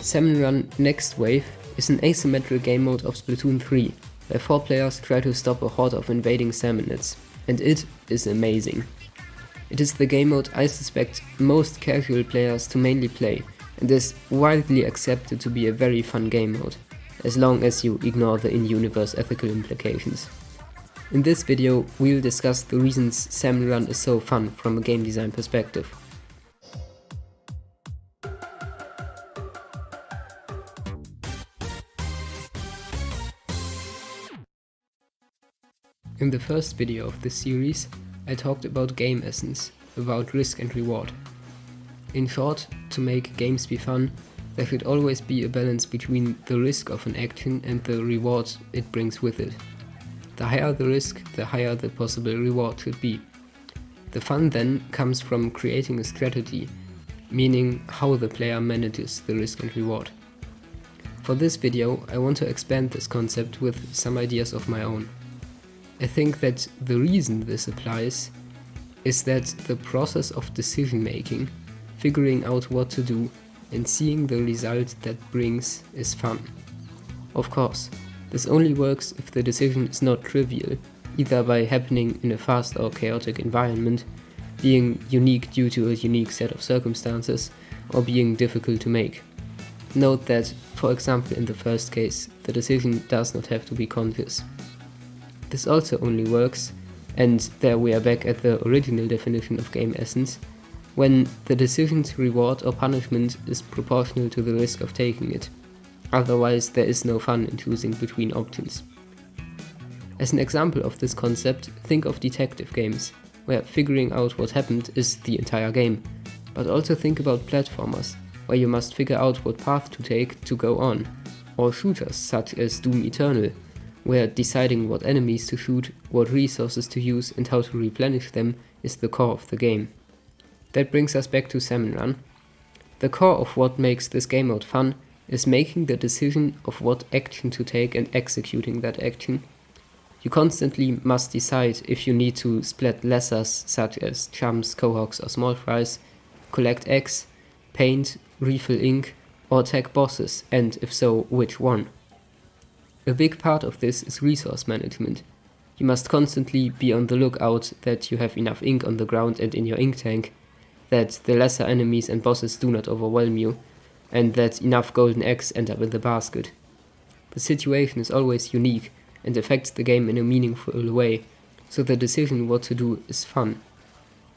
Salmon Run Next Wave is an asymmetric game mode of Splatoon 3, where 4 players try to stop a horde of invading Salmonids, and it is amazing. It is the game mode I suspect most casual players to mainly play, and is widely accepted to be a very fun game mode, as long as you ignore the in-universe ethical implications. In this video we'll discuss the reasons Salmon Run is so fun from a game design perspective. In the first video of this series, I talked about game essence, about risk and reward. In short, to make games be fun, there should always be a balance between the risk of an action and the reward it brings with it. The higher the risk, the higher the possible reward should be. The fun then comes from creating a strategy, meaning how the player manages the risk and reward. For this video, I want to expand this concept with some ideas of my own. I think that the reason this applies is that the process of decision making, figuring out what to do and seeing the result that brings is fun. Of course, this only works if the decision is not trivial, either by happening in a fast or chaotic environment, being unique due to a unique set of circumstances, or being difficult to make. Note that, for example in the first case, the decision does not have to be conscious. This also only works, and there we are back at the original definition of game essence, when the decision's reward or punishment is proportional to the risk of taking it. Otherwise there is no fun in choosing between options. As an example of this concept, think of detective games, where figuring out what happened is the entire game, but also think about platformers, where you must figure out what path to take to go on, or shooters such as Doom Eternal, where deciding what enemies to shoot, what resources to use and how to replenish them is the core of the game. That brings us back to Salmon Run. The core of what makes this game mode fun is making the decision of what action to take and executing that action. You constantly must decide if you need to splat lessers such as chumps, cohogs or small fries, collect eggs, paint, refill ink or attack bosses, and if so, which one. A big part of this is resource management. You must constantly be on the lookout that you have enough ink on the ground and in your ink tank, that the lesser enemies and bosses do not overwhelm you, and that enough golden eggs end up in the basket. The situation is always unique and affects the game in a meaningful way, so the decision what to do is fun.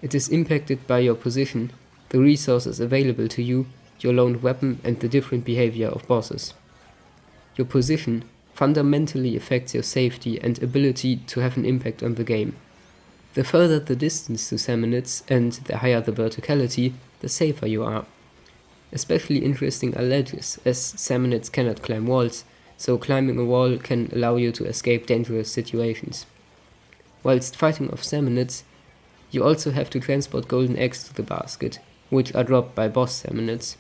It is impacted by your position, the resources available to you, your loaned weapon and the different behavior of bosses. Your position fundamentally affects your safety and ability to have an impact on the game. The further the distance to Salmonids and the higher the verticality, the safer you are. Especially interesting are ledges, as Salmonids cannot climb walls, so climbing a wall can allow you to escape dangerous situations. Whilst fighting off Salmonids, you also have to transport golden eggs to the basket, which are dropped by boss Salmonids.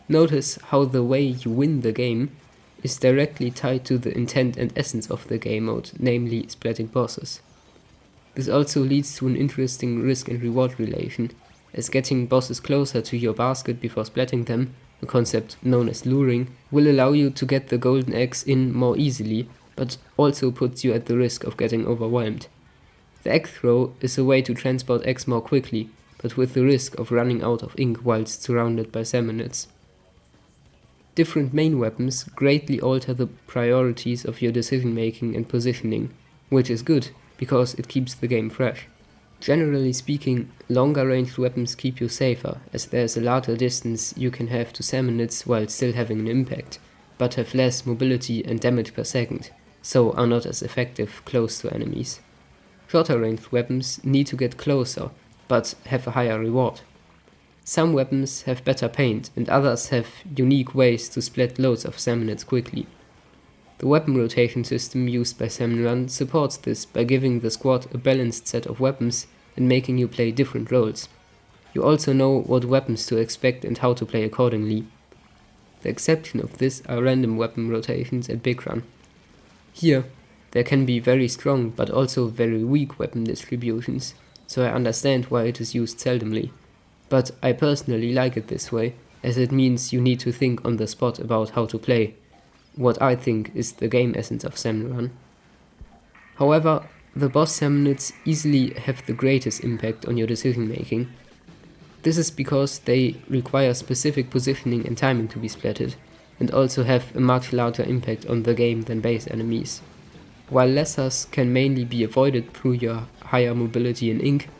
Notice how the way you win the game is directly tied to the intent and essence of the game mode, namely splatting bosses. This also leads to an interesting risk and reward relation, as getting bosses closer to your basket before splatting them, a concept known as luring, will allow you to get the golden eggs in more easily, but also puts you at the risk of getting overwhelmed. The egg throw is a way to transport eggs more quickly, but with the risk of running out of ink whilst surrounded by Salmonids. Different main weapons greatly alter the priorities of your decision making and positioning, which is good, because it keeps the game fresh. Generally speaking, longer ranged weapons keep you safer, as there is a larger distance you can have to Salmonids while still having an impact, but have less mobility and damage per second, so are not as effective close to enemies. Shorter ranged weapons need to get closer, but have a higher reward. Some weapons have better paint, and others have unique ways to splat loads of Salmonids quickly. The weapon rotation system used by Salmon Run supports this by giving the squad a balanced set of weapons and making you play different roles. You also know what weapons to expect and how to play accordingly. The exception of this are random weapon rotations at Big Run. Here, there can be very strong but also very weak weapon distributions, so I understand why it is used seldomly. But I personally like it this way, as it means you need to think on the spot about how to play, what I think is the game essence of Salmon Run. However, the boss Salmonids easily have the greatest impact on your decision making. This is because they require specific positioning and timing to be splatted, and also have a much larger impact on the game than base enemies. While lessers can mainly be avoided through your higher mobility in ink,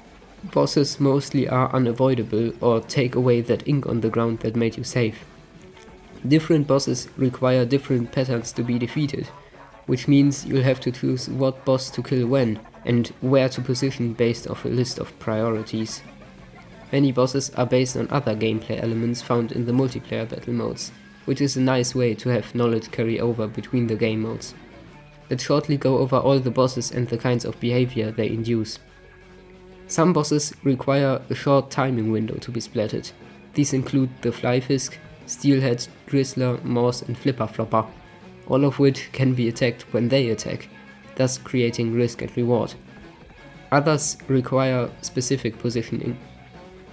bosses mostly are unavoidable or take away that ink on the ground that made you safe. Different bosses require different patterns to be defeated, which means you'll have to choose what boss to kill when, and where to position based off a list of priorities. Many bosses are based on other gameplay elements found in the multiplayer battle modes, which is a nice way to have knowledge carry over between the game modes. Let's shortly go over all the bosses and the kinds of behavior they induce. Some bosses require a short timing window to be splatted. These include the Flyfisk, Steelhead, Drizzler, Morse and Flipper Flopper, all of which can be attacked when they attack, thus creating risk and reward. Others require specific positioning.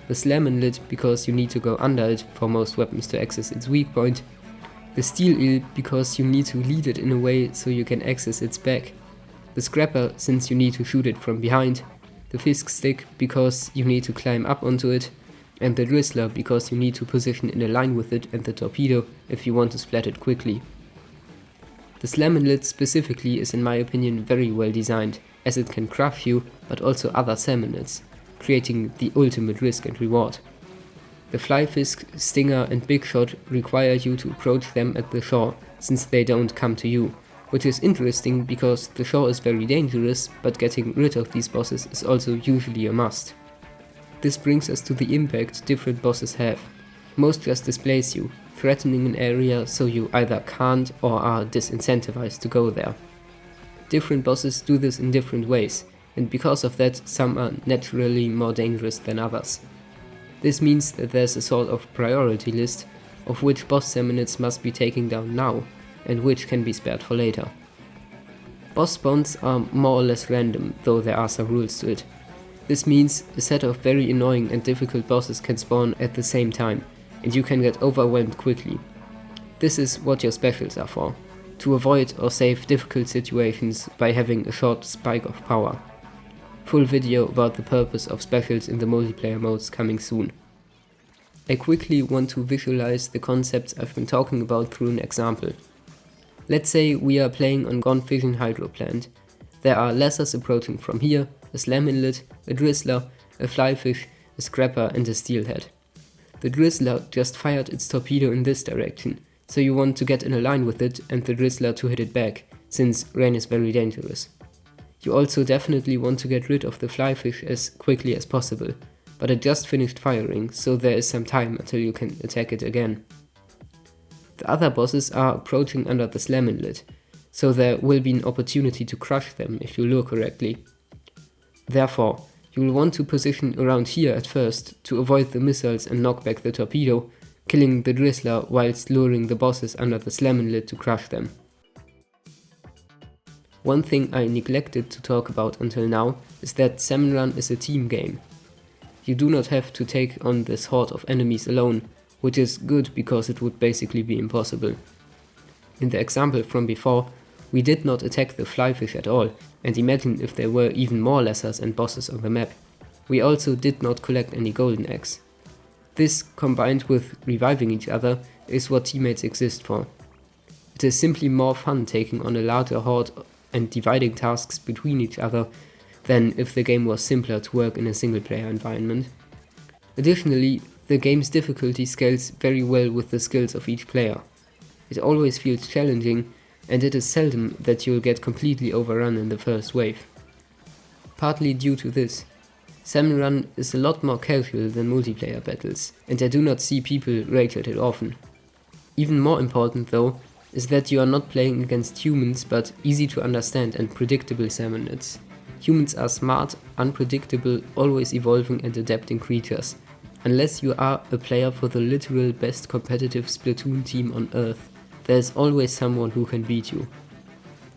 The Salmonid because you need to go under it for most weapons to access its weak point, the Steel Eel because you need to lead it in a way so you can access its back, the Scrapper since you need to shoot it from behind, the Fisk Stick because you need to climb up onto it, and the Drizzler because you need to position in a line with it and the torpedo if you want to splat it quickly. The Salmonid specifically is in my opinion very well designed, as it can crush you but also other Salmonids, creating the ultimate risk and reward. The Flyfisk, Stinger and Big Shot require you to approach them at the shore, since they don't come to you, which is interesting because the shore is very dangerous, but getting rid of these bosses is also usually a must. This brings us to the impact different bosses have. Most just displace you, threatening an area so you either can't or are disincentivized to go there. Different bosses do this in different ways, and because of that some are naturally more dangerous than others. This means that there's a sort of priority list of which boss Salmonids must be taken down now, and which can be spared for later. Boss spawns are more or less random, though there are some rules to it. This means a set of very annoying and difficult bosses can spawn at the same time, and you can get overwhelmed quickly. This is what your specials are for, to avoid or save difficult situations by having a short spike of power. Full video about the purpose of specials in the multiplayer modes coming soon. I quickly want to visualize the concepts I've been talking about through an example. Let's say we are playing on Gone Fishing Hydro Plant. There are lessers approaching from here, a Salmonid, a Drizzler, a Flyfish, a Scrapper and a Steelhead. The Drizzler just fired its torpedo in this direction, so you want to get in a line with it and the Drizzler to hit it back, since rain is very dangerous. You also definitely want to get rid of the Flyfish as quickly as possible, but it just finished firing, so there is some time until you can attack it again. The other bosses are approaching under the Salmonid, so there will be an opportunity to crush them if you lure correctly. Therefore, you will want to position around here at first to avoid the missiles and knock back the torpedo, killing the Drizzler whilst luring the bosses under the Salmonid to crush them. One thing I neglected to talk about until now is that Salmon Run is a team game. You do not have to take on this horde of enemies alone, which is good because it would basically be impossible. In the example from before, we did not attack the Flyfish at all, and imagine if there were even more lessers and bosses on the map. We also did not collect any golden eggs. This, combined with reviving each other, is what teammates exist for. It is simply more fun taking on a larger horde and dividing tasks between each other than if the game was simpler to work in a single player environment. Additionally, the game's difficulty scales very well with the skills of each player. It always feels challenging, and it is seldom that you'll get completely overrun in the first wave. Partly due to this, Salmon Run is a lot more casual than multiplayer battles, and I do not see people rage at it often. Even more important though, is that you are not playing against humans but easy to understand and predictable Salmonids. Humans are smart, unpredictable, always evolving and adapting creatures. Unless you are a player for the literal best competitive Splatoon team on Earth, there is always someone who can beat you.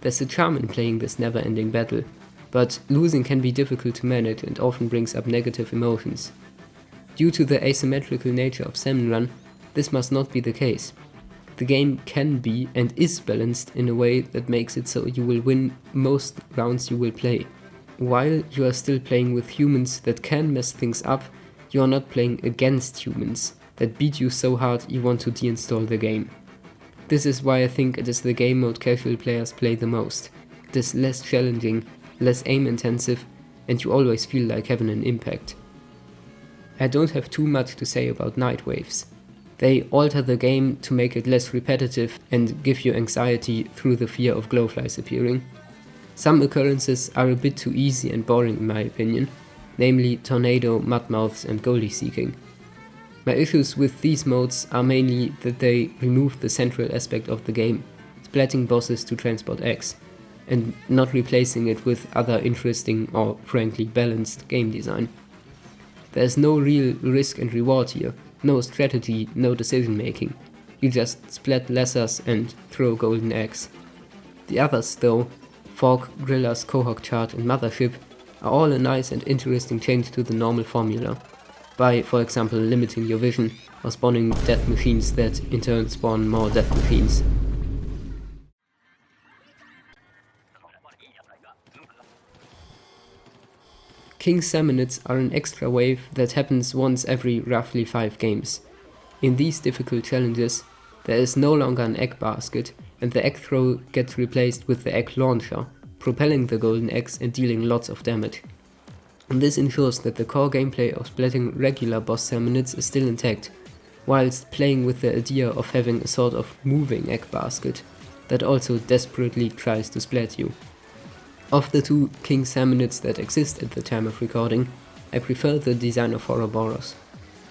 There's a charm in playing this never-ending battle, but losing can be difficult to manage and often brings up negative emotions. Due to the asymmetrical nature of Salmon Run, This must not be the case. The game can be and is balanced in a way that makes it so you will win most rounds you will play. While you are still playing with humans that can mess things up, you are not playing against humans that beat you so hard you want to deinstall the game. This is why I think it is the game mode casual players play the most. It is less challenging, less aim intensive, and you always feel like having an impact. I don't have too much to say about night waves. They alter the game to make it less repetitive and give you anxiety through the fear of glowflies appearing. Some occurrences are a bit too easy and boring in my opinion, namely tornado, mudmouths and goldie seeking. My issues with these modes are mainly that they remove the central aspect of the game, splatting bosses to transport eggs, and not replacing it with other interesting or frankly balanced game design. There's no real risk and reward here, no strategy, no decision making. You just splat lessers and throw golden eggs. The others though, Fork, Grillas, Cohawk Chart and Mothership, are all a nice and interesting change to the normal formula, by for example limiting your vision or spawning death machines that in turn spawn more death machines. King Salmonids are an extra wave that happens once every roughly 5 games. In these difficult challenges, there is no longer an egg basket, and the egg throw gets replaced with the egg launcher, propelling the golden eggs and dealing lots of damage. And this ensures that the core gameplay of splatting regular boss Salmonids is still intact, whilst playing with the idea of having a sort of moving egg basket that also desperately tries to splat you. Of the two King Salmonids that exist at the time of recording, I prefer the design of Ouroboros.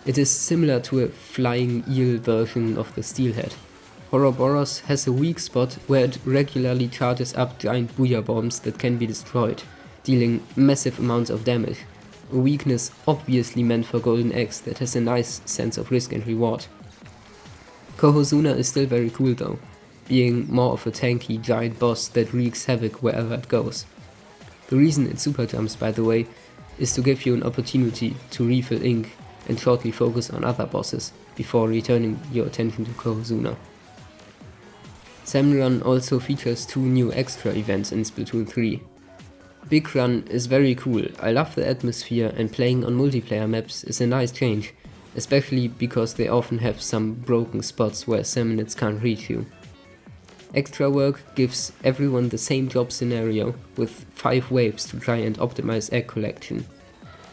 It is similar to a flying eel version of the steelhead. Ouroboros has a weak spot where it regularly charges up giant booyah bombs that can be destroyed, dealing massive amounts of damage, a weakness obviously meant for golden eggs that has a nice sense of risk and reward. Kohozuna is still very cool though, being more of a tanky giant boss that wreaks havoc wherever it goes. The reason it super jumps, by the way, is to give you an opportunity to refill ink and shortly focus on other bosses before returning your attention to Kohozuna. Salmon Run also features 2 new Eggstra events in Splatoon 3. Big Run is very cool, I love the atmosphere and playing on multiplayer maps is a nice change, especially because they often have some broken spots where Salmonids can't reach you. Extra work gives everyone the same job scenario with 5 waves to try and optimize egg collection.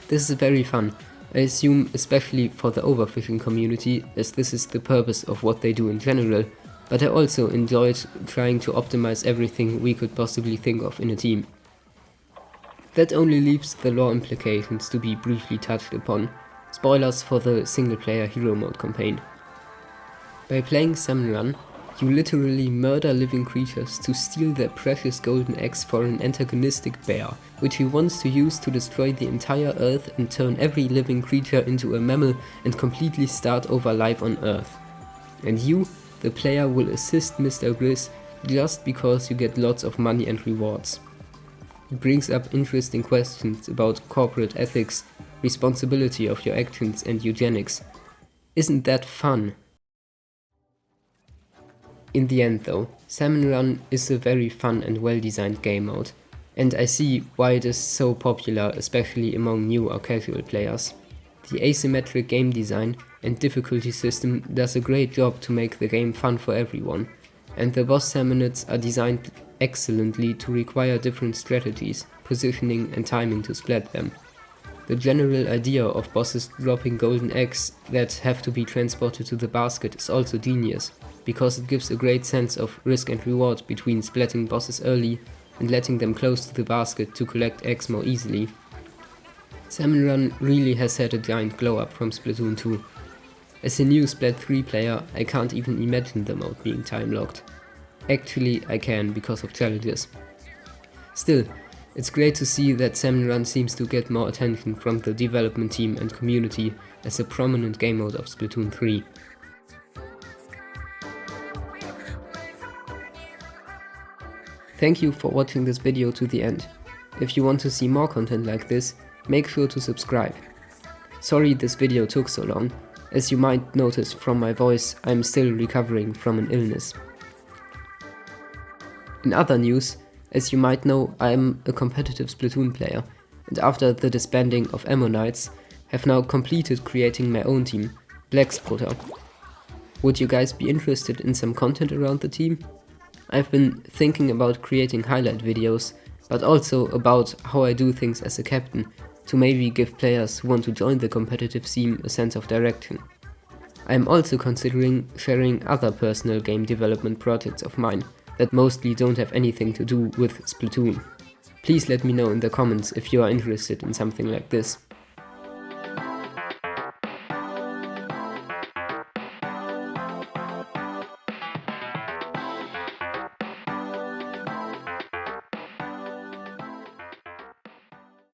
This is very fun, I assume especially for the overfishing community, as this is the purpose of what they do in general, but I also enjoyed trying to optimize everything we could possibly think of in a team. That only leaves the lore implications to be briefly touched upon, spoilers for the single player hero mode campaign. By playing Salmon Run, you literally murder living creatures to steal their precious golden eggs for an antagonistic bear, which he wants to use to destroy the entire Earth and turn every living creature into a mammal and completely start over life on Earth. And you, the player, will assist Mr. Grizz just because you get lots of money and rewards. It brings up interesting questions about corporate ethics, responsibility of your actions and eugenics. Isn't that fun? In the end though, Salmon Run is a very fun and well designed game mode, and I see why it is so popular, especially among new or casual players. The asymmetric game design and difficulty system does a great job to make the game fun for everyone, and the boss Salmonids are designed excellently to require different strategies, positioning and timing to splat them. The general idea of bosses dropping golden eggs that have to be transported to the basket is also genius, because it gives a great sense of risk and reward between splatting bosses early and letting them close to the basket to collect eggs more easily. Salmon Run really has had a giant glow up from Splatoon 2. As a new Splat 3 player, I can't even imagine the mode being time locked. Actually, I can because of challenges. Still, it's great to see that Salmon Run seems to get more attention from the development team and community as a prominent game mode of Splatoon 3. Thank you for watching this video to the end. If you want to see more content like this, make sure to subscribe. Sorry this video took so long, As you might notice from my voice, I'm still recovering from an illness. In other news, as you might know, I'm a competitive Splatoon player, and after the disbanding of Salmonids, have now completed creating my own team, Eggstra. Would you guys be interested in some content around the team? I've been thinking about creating highlight videos, but also about how I do things as a captain, to maybe give players who want to join the competitive scene a sense of direction. I am also considering sharing other personal game development projects of mine that mostly don't have anything to do with Splatoon. Please let me know in the comments if you are interested in something like this.